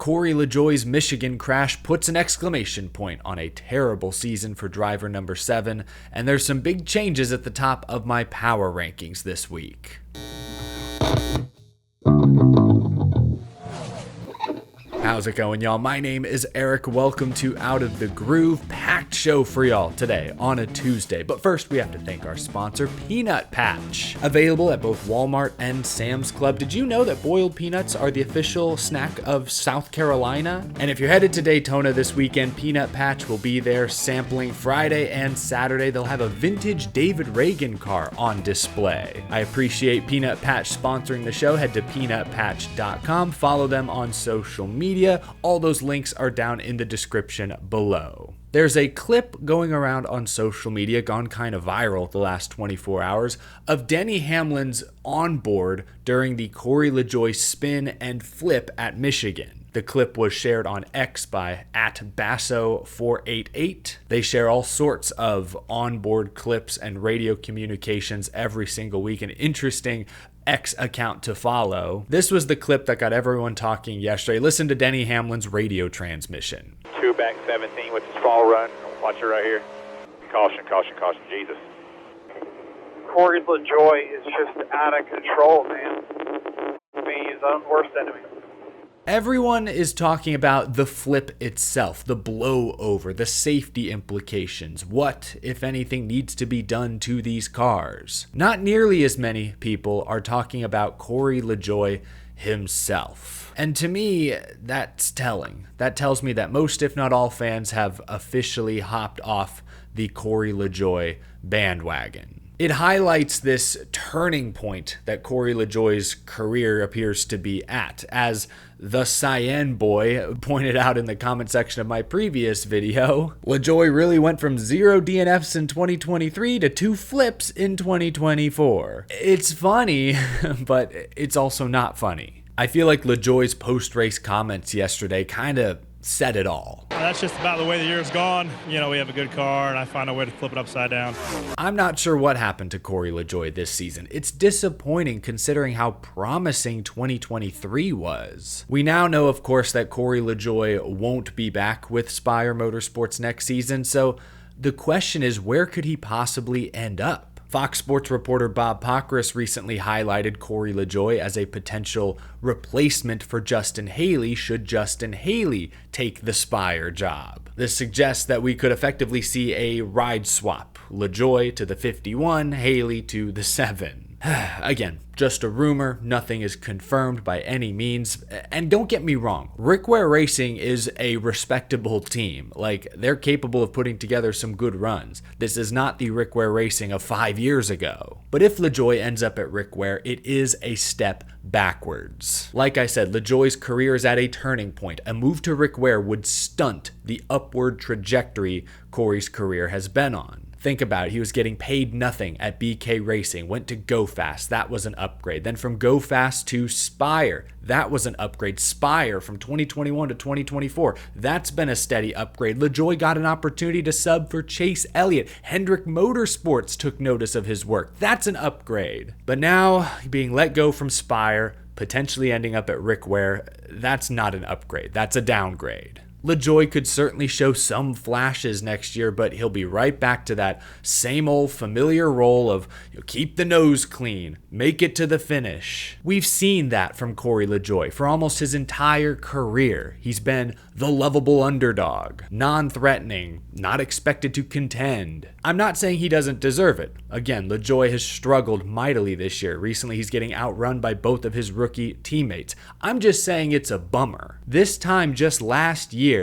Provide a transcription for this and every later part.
Corey LaJoie's Michigan crash puts an exclamation point on a terrible season for driver number 7, and there's some big changes at the top of my power rankings this week. How's it going, y'all? My name is Eric. Welcome to Out of the Groove. Packed show for y'all today on a Tuesday. But first, we have to thank our sponsor, Peanut Patch. Available at both Walmart and Sam's Club. Did you know that boiled peanuts are the official snack of South Carolina? And if you're headed to Daytona this weekend, Peanut Patch will be there sampling Friday and Saturday. They'll have a vintage David Reagan car on display. I appreciate Peanut Patch sponsoring the show. Head to peanutpatch.com. Follow them on social media. All those links are down in the description below. There's a clip going around on social media, gone kind of viral the last 24 hours, of Denny Hamlin's onboard during the Corey LaJoie spin and flip at Michigan. The clip was shared on X by @Basso488. They share all sorts of onboard clips and radio communications every single week. An interesting X account to follow. This was the clip that got everyone talking yesterday. Listen to Denny Hamlin's radio transmission. 2 back 17 with the small run. Watch it right here. Caution, caution, caution. Jesus. Corey LaJoie is just out of control, man. I mean, he's our worst enemy. Everyone is talking about the flip itself, the blowover, the safety implications. What, if anything, needs to be done to these cars? Not nearly as many people are talking about Corey LaJoie himself. And to me, that's telling. That tells me that most, if not all, fans have officially hopped off the Corey LaJoie bandwagon. It highlights this turning point that Corey LaJoie's career appears to be at. As the Cyan Boy pointed out in the comment section of my previous video, LaJoie really went from 0 DNFs in 2023 to 2 flips in 2024. It's funny, but it's also not funny. I feel like LaJoie's post-race comments yesterday kind of said it all. That's just about the way the year's gone. You know, we have a good car, and I find a way to flip it upside down. I'm not sure what happened to Corey LaJoie this season. It's disappointing considering how promising 2023 was. We now know, of course, that Corey LaJoie won't be back with Spire Motorsports next season, so the question is, where could he possibly end up? Fox Sports reporter Bob Pockrass recently highlighted Corey LaJoie as a potential replacement for Justin Haley should Justin Haley take the Spire job. This suggests that we could effectively see a ride swap, LaJoie to the 51, Haley to the 7. Again, just a rumor, nothing is confirmed by any means. And don't get me wrong, Rickware Racing is a respectable team. Like, they're capable of putting together some good runs. This is not the Rickware Racing of 5 years ago. But if LaJoie ends up at Rickware, it is a step backwards. Like I said, LaJoie's career is at a turning point. A move to Rickware would stunt the upward trajectory Corey's career has been on. Think about it. He was getting paid nothing at BK Racing, went to Go Fast. That was an upgrade. Then from Go Fast to Spire. That was an upgrade. Spire from 2021 to 2024. That's been a steady upgrade. LaJoie got an opportunity to sub for Chase Elliott. Hendrick Motorsports took notice of his work. That's an upgrade. But now, being let go from Spire, potentially ending up at Rickware, that's not an upgrade. That's a downgrade. LaJoie could certainly show some flashes next year, but he'll be right back to that same old familiar role of keep the nose clean, make it to the finish. We've seen that from Corey LaJoie for almost his entire career. He's been the lovable underdog, non-threatening, not expected to contend. I'm not saying he doesn't deserve it. Again, LaJoie has struggled mightily this year. Recently, he's getting outrun by both of his rookie teammates. I'm just saying it's a bummer. This time just last year,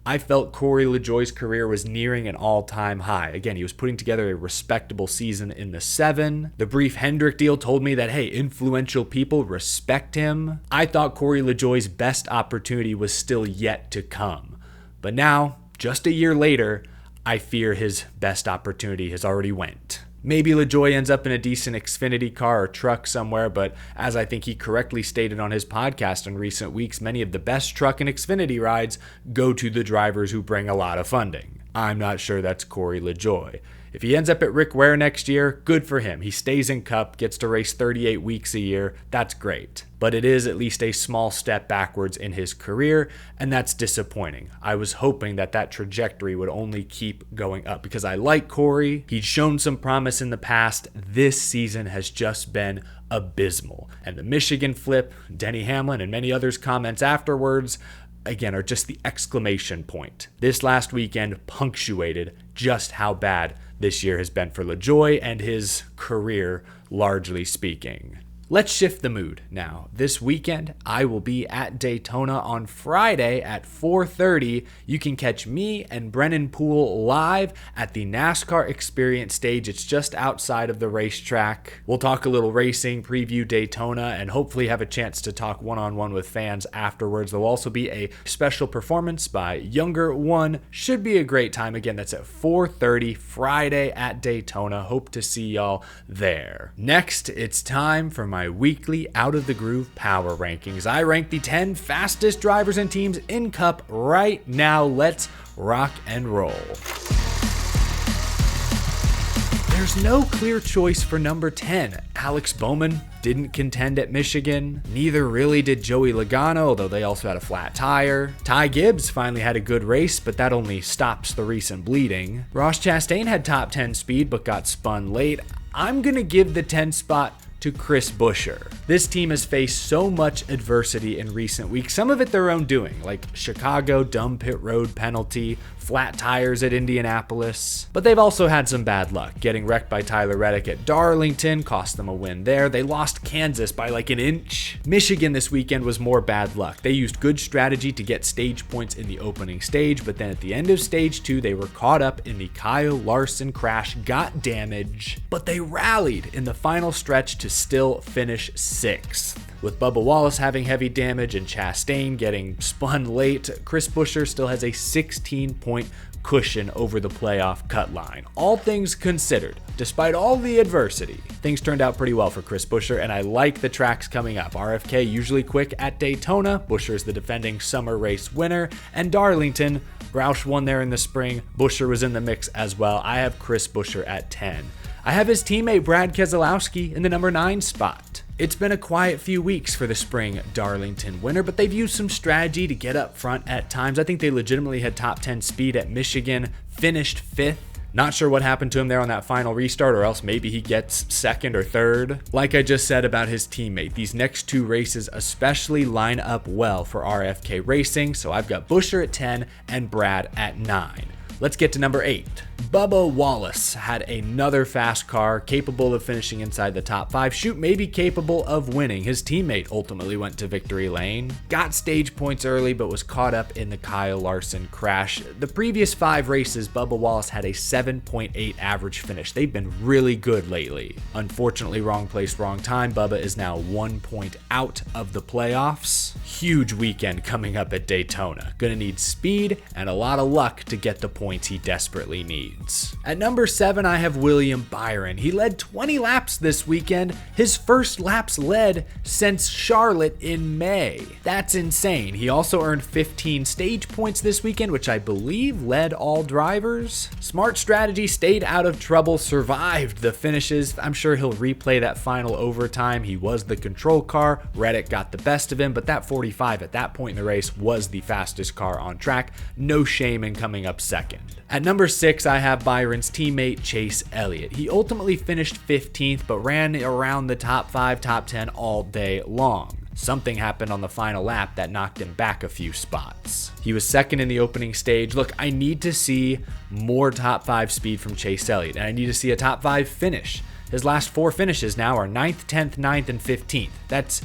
I felt Corey LaJoie's career was nearing an all-time high. Again, he was putting together a respectable season in the 7. The brief Hendrick deal told me that, hey, influential people respect him. I thought Corey LaJoie's best opportunity was still yet to come. But now, just a year later, I fear his best opportunity has already went. Maybe LaJoie ends up in a decent Xfinity car or truck somewhere, but as I think he correctly stated on his podcast in recent weeks, many of the best truck and Xfinity rides go to the drivers who bring a lot of funding. I'm not sure that's Corey LaJoie. If he ends up at Rick Ware next year, good for him. He stays in Cup, gets to race 38 weeks a year. That's great. But it is at least a small step backwards in his career, and that's disappointing. I was hoping that that trajectory would only keep going up because I like Corey. He'd shown some promise in the past. This season has just been abysmal. And the Michigan flip, Denny Hamlin, and many others' comments afterwards, again, are just the exclamation point. This last weekend punctuated just how bad this year has been for LaJoie and his career, largely speaking. Let's shift the mood now. This weekend, I will be at Daytona on Friday at 4:30. You can catch me and Brennan Poole live at the NASCAR Experience stage. It's just outside of the racetrack. We'll talk a little racing, preview Daytona, and hopefully have a chance to talk one-on-one with fans afterwards. There'll also be a special performance by Younger One. Should be a great time. Again, that's at 4:30 Friday at Daytona. Hope to see y'all there. Next, it's time for my weekly Out of the Groove power rankings. I rank the 10 fastest drivers and teams in Cup right now. Let's rock and roll. There's no clear choice for number 10. Alex Bowman didn't contend at Michigan. Neither really did Joey Logano, although they also had a flat tire. Ty Gibbs finally had a good race, but that only stops the recent bleeding. Ross Chastain had top 10 speed, but got spun late. I'm gonna give the 10 spot to Chris Buescher. This team has faced so much adversity in recent weeks, some of it their own doing, like Chicago, dumb pit road penalty, flat tires at Indianapolis. But they've also had some bad luck. Getting wrecked by Tyler Reddick at Darlington cost them a win there. They lost Kansas by like an inch. Michigan this weekend was more bad luck. They used good strategy to get stage points in the opening stage, but then at the end of stage 2, they were caught up in the Kyle Larson crash, got damage, but they rallied in the final stretch to still finish 6th. With Bubba Wallace having heavy damage and Chastain getting spun late, Chris Buescher still has a 16-point cushion over the playoff cut line. All things considered, despite all the adversity, things turned out pretty well for Chris Buescher, and I like the tracks coming up. RFK usually quick at Daytona. Buescher is the defending summer race winner, and Darlington, Roush won there in the spring. Buescher was in the mix as well. I have Chris Buescher at 10. I have his teammate Brad Keselowski in the number 9 spot. It's been a quiet few weeks for the spring Darlington winner, but they've used some strategy to get up front at times. I think they legitimately had top 10 speed at Michigan, finished 5th. Not sure what happened to him there on that final restart, or else maybe he gets 2nd or 3rd. Like I just said about his teammate, these next 2 races especially line up well for RFK Racing, so I've got Buescher at 10 and Brad at 9. Let's get to number 8. Bubba Wallace had another fast car capable of finishing inside the top 5, shoot, maybe capable of winning. His teammate ultimately went to victory lane, got stage points early, but was caught up in the Kyle Larson crash. The previous 5 races, Bubba Wallace had a 7.8 average finish. They've been really good lately. Unfortunately, wrong place, wrong time. Bubba is now 1 point out of the playoffs. Huge weekend coming up at Daytona. Gonna need speed and a lot of luck to get the points he desperately needs. At number 7, I have William Byron. He led 20 laps this weekend, his first laps led since Charlotte in May. That's insane. He also earned 15 stage points this weekend, which I believe led all drivers. Smart strategy, stayed out of trouble, survived the finishes. I'm sure he'll replay that final overtime. He was the control car. Reddick got the best of him, but that 45 at that point in the race was the fastest car on track. No shame in coming up 2nd. At number 6, I have Byron's teammate Chase Elliott. He ultimately finished 15th, but ran around the top 5, top 10 all day long. Something happened on the final lap that knocked him back a few spots. He was 2nd in the opening stage. Look, I need to see more top 5 speed from Chase Elliott, and I need to see a top 5 finish. His last 4 finishes now are 9th, 10th, 9th, and 15th. That's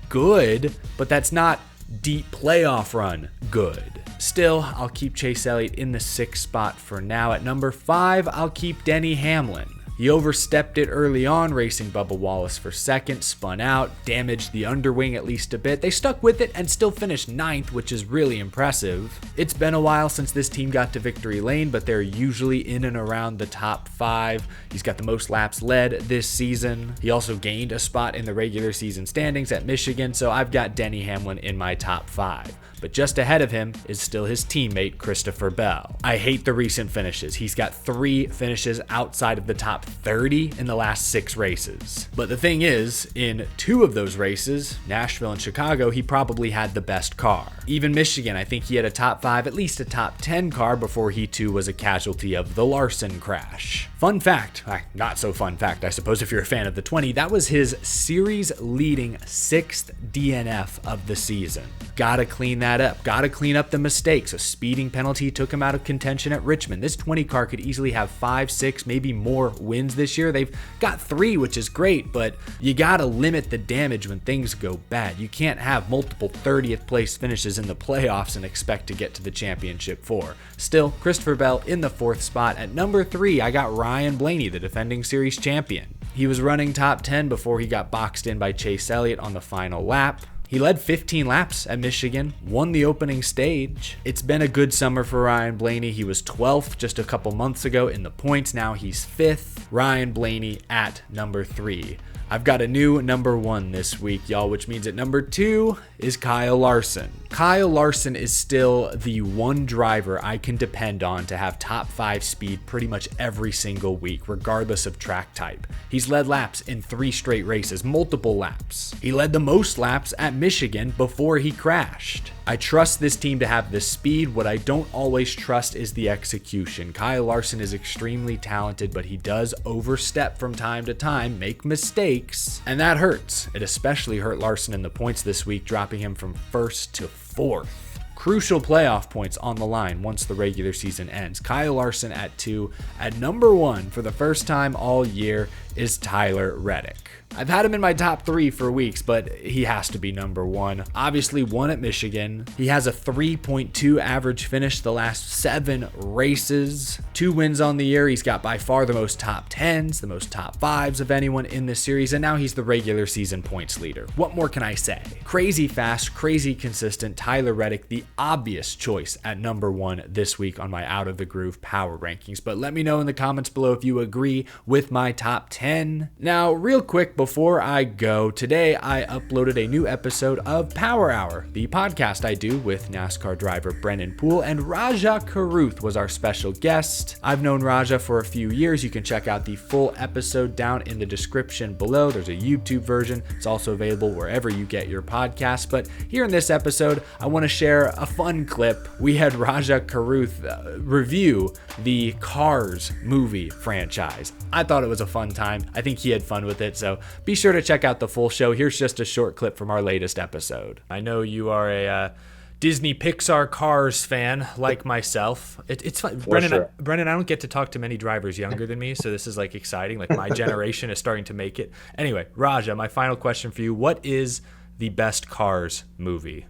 good, but that's not deep playoff run good. Still, I'll keep Chase Elliott in the 6th spot for now. At number 5, I'll keep Denny Hamlin. He overstepped it early on, racing Bubba Wallace for second, spun out, damaged the underwing at least a bit. They stuck with it and still finished ninth, which is really impressive. It's been a while since this team got to victory lane, but they're usually in and around the top 5. He's got the most laps led this season. He also gained a spot in the regular season standings at Michigan, so I've got Denny Hamlin in my top 5. But just ahead of him is still his teammate Christopher Bell. I hate the recent finishes. He's got 3 finishes outside of the top 30 in the last 6 races. But the thing is, in 2 of those races, Nashville and Chicago, he probably had the best car. Even Michigan, I think he had a top 5, at least a top 10 car before he too was a casualty of the Larson crash. Fun fact, not so fun fact, I suppose if you're a fan of the 20, that was his series leading 6th DNF of the season. Gotta clean that up. Gotta clean up the mistakes. A speeding penalty took him out of contention at Richmond. This 20 car could easily have 5, 6, maybe more wins this year. They've got 3, which is great, but you gotta limit the damage when things go bad. You can't have multiple 30th place finishes in the playoffs and expect to get to the championship 4. Still, Christopher Bell in the 4th spot. At number 3, I got Ryan Blaney, the defending series champion. He was running top 10 before he got boxed in by Chase Elliott on the final lap. He led 15 laps at Michigan, won the opening stage. It's been a good summer for Ryan Blaney. He was 12th just a couple months ago in the points. Now he's 5th. Ryan Blaney at number 3. I've got a new number 1 this week, y'all, which means at number 2 is Kyle Larson. Kyle Larson is still the one driver I can depend on to have top 5 speed pretty much every single week, regardless of track type. He's led laps in 3 straight races, multiple laps. He led the most laps at Michigan before he crashed. I trust this team to have the speed. What I don't always trust is the execution. Kyle Larson is extremely talented, but he does overstep from time to time, make mistakes, and that hurts. It especially hurt Larson in the points this week, dropping him from 1st to 4th. Crucial playoff points on the line once the regular season ends. Kyle Larson at 2. At number 1 for the first time all year is Tyler Reddick. I've had him in my top 3 for weeks, but he has to be number 1. Obviously won at Michigan. He has a 3.2 average finish the last 7 races. 2 wins on the year. He's got by far the most top 10s, the most top 5s of anyone in this series, and now he's the regular season points leader. What more can I say? Crazy fast, crazy consistent Tyler Reddick, the obvious choice at number 1 this week on my Out of the Groove power rankings. But let me know in the comments below if you agree with my top 10. Now, real quick, before I go, today I uploaded a new episode of Power Hour, the podcast I do with NASCAR driver Brennan Poole, and Rajah Caruth was our special guest. I've known Rajah for a few years. You can check out the full episode down in the description below. There's a YouTube version. It's also available wherever you get your podcasts. But here in this episode, I want to share a fun clip. We had Rajah Caruth review the Cars movie franchise. I thought it was a fun time. I think he had fun with it, so be sure to check out the full show. Here's just a short clip from our latest episode. I know you are a Disney Pixar Cars fan like myself. It's fun. Brennan, sure. Brennan, I don't get to talk to many drivers younger than me, so this is like exciting. Like my generation is starting to make it. Anyway, Rajah, my final question for you. What is the best Cars movie?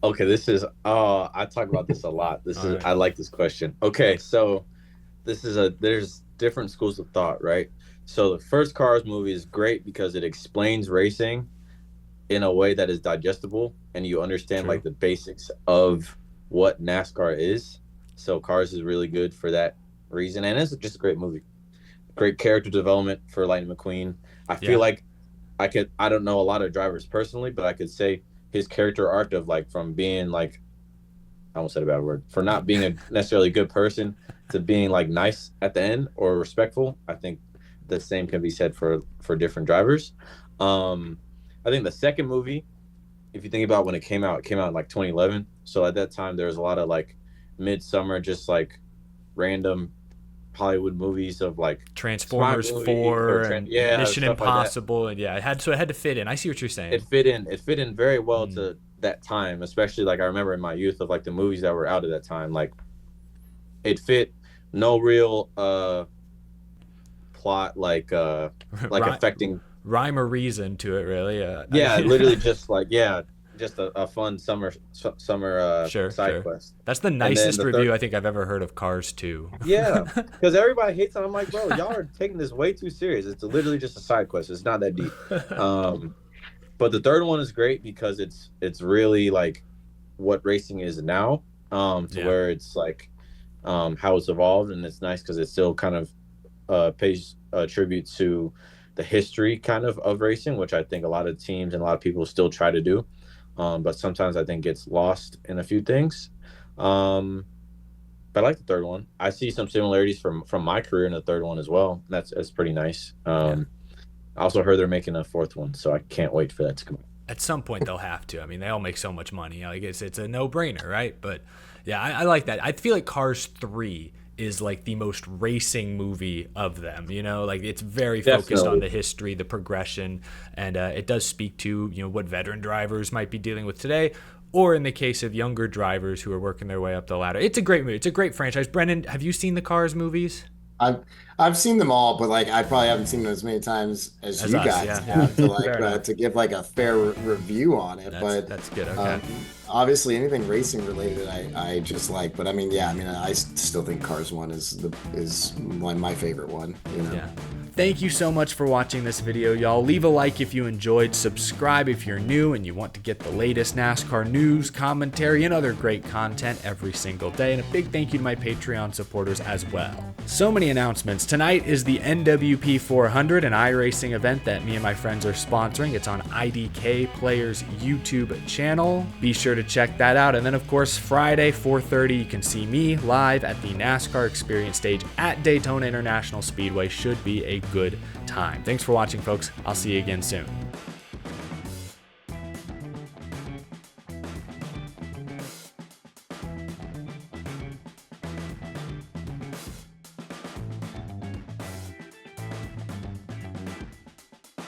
Okay, I talk about this a lot. Right. I like this question. Okay, so there's different schools of thought, right? So the first Cars movie is great because it explains racing in a way that is digestible and you understand True. like the basics of what NASCAR is. So Cars is really good for that reason. And it's just a great movie. Great character development for Lightning McQueen. I feel like I don't know a lot of drivers personally, but I could say his character arc of like from being like, I almost said a bad word, for not being a necessarily good person to being like nice at the end or respectful. I think the same can be said for different drivers. I think the second movie, if you think about when it came out in like 2011. So at that time, there was a lot of like midsummer, just like random Hollywood movies of like Transformers 4 and Mission Impossible, like and it had to fit in. I see what you're saying. It fit in very well to that time, especially like I remember in my youth of like the movies that were out at that time. Like it fit, no real plot like affecting rhyme or reason to it, really. literally just just a fun summer Sure, side sure. quest. That's the nicest review I think I've ever heard of Cars 2. Yeah, because everybody hates it. I'm like, bro, y'all are taking this way too serious. It's literally just a side quest. It's not that deep. But the third one is great because it's really like what racing is now, where it's like how it's evolved, and it's nice because it still kind of pays tribute to the history kind of racing, which I think a lot of teams and a lot of people still try to do, but sometimes I think gets lost in a few things. But I like the third one. I see some similarities from my career in the third one as well. That's pretty nice. I also heard they're making a fourth one, so I can't wait for that to come out. At some point they'll have to. I mean, they all make so much money. Like it's a no-brainer, right? But yeah, I like that. I feel like Cars 3 is like the most racing movie of them, you know, like it's very focused on the history, the progression, and it does speak to, you know, what veteran drivers might be dealing with today, or in the case of younger drivers who are working their way up the ladder. It's a great movie. It's a great franchise. Brendan, have you seen the Cars movies? I've seen them all, but like I probably haven't seen them as many times as you guys have to like to give like a fair review on it. That's good. Okay. Obviously, anything racing related, I just like. But I mean, I still think Cars 1 is my favorite one. You know. Yeah. Thank you so much for watching this video, y'all. Leave a like if you enjoyed, subscribe if you're new and you want to get the latest NASCAR news, commentary, and other great content every single day. And a big thank you to my Patreon supporters as well. So many announcements. Tonight is the NWP 400, an iRacing event that me and my friends are sponsoring. It's on IDK Players YouTube channel. Be sure to check that out. And then of course, Friday, 4:30, you can see me live at the NASCAR Experience stage at Daytona International Speedway. Should be a good time. Thanks for watching, folks. I'll see you again soon.